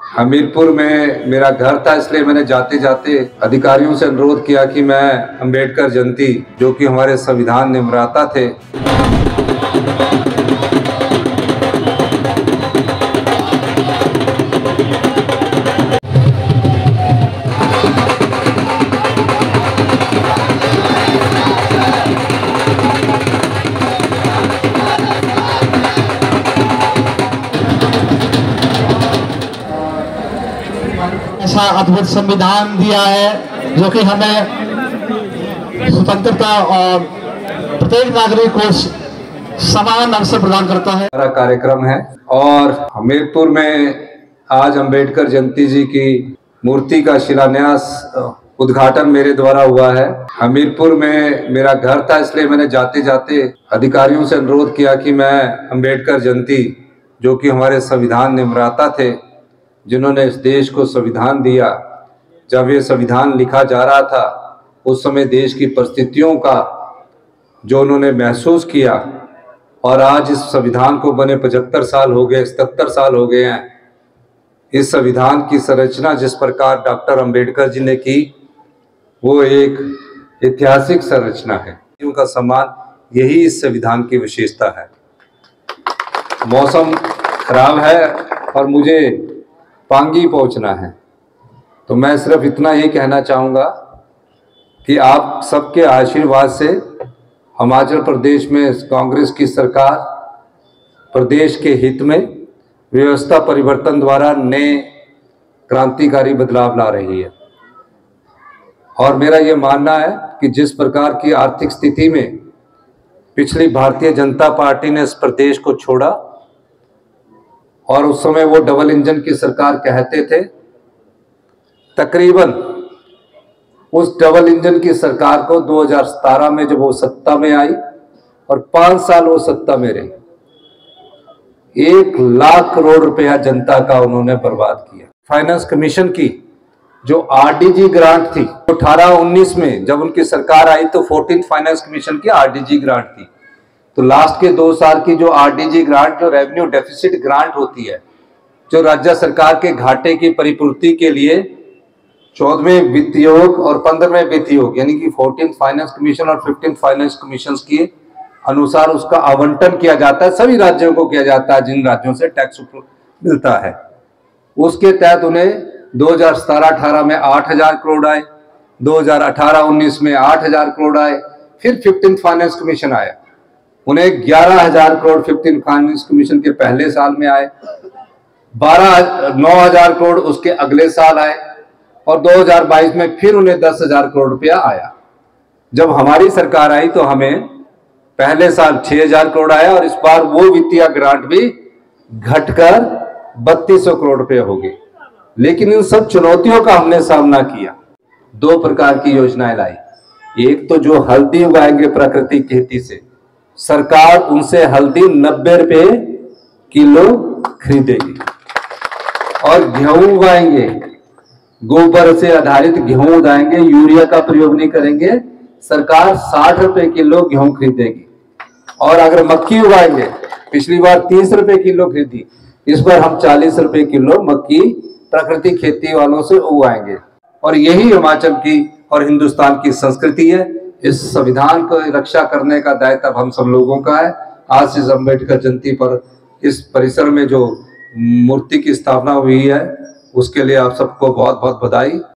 हमीरपुर में मेरा घर था, इसलिए मैंने जाते जाते अधिकारियों से अनुरोध किया कि मैं अंबेडकर जयंती, जो कि हमारे संविधान निर्माता थे, ऐसा अद्भुत संविधान दिया है जो कि हमें स्वतंत्रता और प्रत्येक नागरिक को समान अवसर प्रदान करता है। हमारा कार्यक्रम है और हमीरपुर में आज अंबेडकर जयंती जी की मूर्ति का शिलान्यास उद्घाटन मेरे द्वारा हुआ है। हमीरपुर में मेरा घर था, इसलिए मैंने जाते जाते अधिकारियों से अनुरोध किया कि मैं अंबेडकर जयंती, जो कि हमारे संविधान निर्माता थे, जिन्होंने इस देश को संविधान दिया, जब ये संविधान लिखा जा रहा था उस समय देश की परिस्थितियों का जो उन्होंने महसूस किया, और आज इस संविधान को बने 75 साल हो गए, 77 साल हो गए हैं। इस संविधान की संरचना जिस प्रकार डॉक्टर अंबेडकर जी ने की, वो एक ऐतिहासिक संरचना है। उनका सम्मान, यही इस संविधान की विशेषता है। मौसम खराब है और मुझे पांगी पहुंचना है, तो मैं सिर्फ इतना ही कहना चाहूँगा कि आप सबके आशीर्वाद से हिमाचल प्रदेश में कांग्रेस की सरकार प्रदेश के हित में व्यवस्था परिवर्तन द्वारा नए क्रांतिकारी बदलाव ला रही है। और मेरा ये मानना है कि जिस प्रकार की आर्थिक स्थिति में पिछली भारतीय जनता पार्टी ने इस प्रदेश को छोड़ा, और उस समय वो डबल इंजन की सरकार कहते थे, तकरीबन उस डबल इंजन की सरकार को 2017 में जब वो सत्ता में आई और 5 साल वो सत्ता में रही, 1 लाख करोड़ रुपया जनता का उन्होंने बर्बाद किया। फाइनेंस कमीशन की जो आरडीजी ग्रांट थी, 18-19 में जब उनकी सरकार आई तो 14th फाइनेंस कमीशन की आरडीजी ग्रांट थी। तो लास्ट के 2 साल की जो आरडीजी ग्रांट, जो रेवेन्यू डेफिसिट ग्रांट होती है, जो राज्य सरकार के घाटे की परिपूर्ति के लिए 14वें वित्त आयोग और 15वें वित्त आयोग यानी कि 14th फाइनेंस कमीशन और 15th फाइनेंस कमीशन के अनुसार उसका आवंटन किया जाता है। सभी राज्यों को किया जाता है जिन राज्यों से टैक्स मिलता है। उसके तहत उन्हें 2017-18 में 8,000 करोड़ आए, 2018-19 में 8,000 करोड़ आए, फिर 15th फाइनेंस कमीशन आया, उन्हें 11,000 करोड़ 15th फाइनेंस कमीशन के पहले साल में आए, 9,000 करोड़ उसके अगले साल आए, और 2022 में फिर उन्हें 10,000 करोड़ रुपया आया। जब हमारी सरकार आई तो हमें पहले साल 6,000 करोड़ आया, और इस बार वो वित्तीय ग्रांट भी घटकर 3,200 करोड़ रुपया हो गए। लेकिन इन सब चुनौतियों का हमने सामना किया। 2 प्रकार की योजनाएं लाई। एक तो जो हल्दी उगाएंगे प्राकृतिक खेती से, सरकार उनसे हल्दी 90 रुपये किलो खरीदेगी, और गेहूं उगाएंगे, गोबर से आधारित गेहूं उगाएंगे, यूरिया का प्रयोग नहीं करेंगे, सरकार 60 रुपये किलो गेहूं खरीदेगी। और अगर मक्की उगाएंगे, पिछली बार 30 रुपये किलो खरीदी, इस बार हम 40 रुपये किलो मक्की प्राकृतिक खेती वालों से उगाएंगे। और यही हिमाचल की और हिंदुस्तान की संस्कृति है। इस संविधान को रक्षा करने का दायित्व अब हम सब लोगों का है। आज से अंबेडकर जयंती पर इस परिसर में जो मूर्ति की स्थापना हुई है, उसके लिए आप सबको बहुत बहुत बधाई।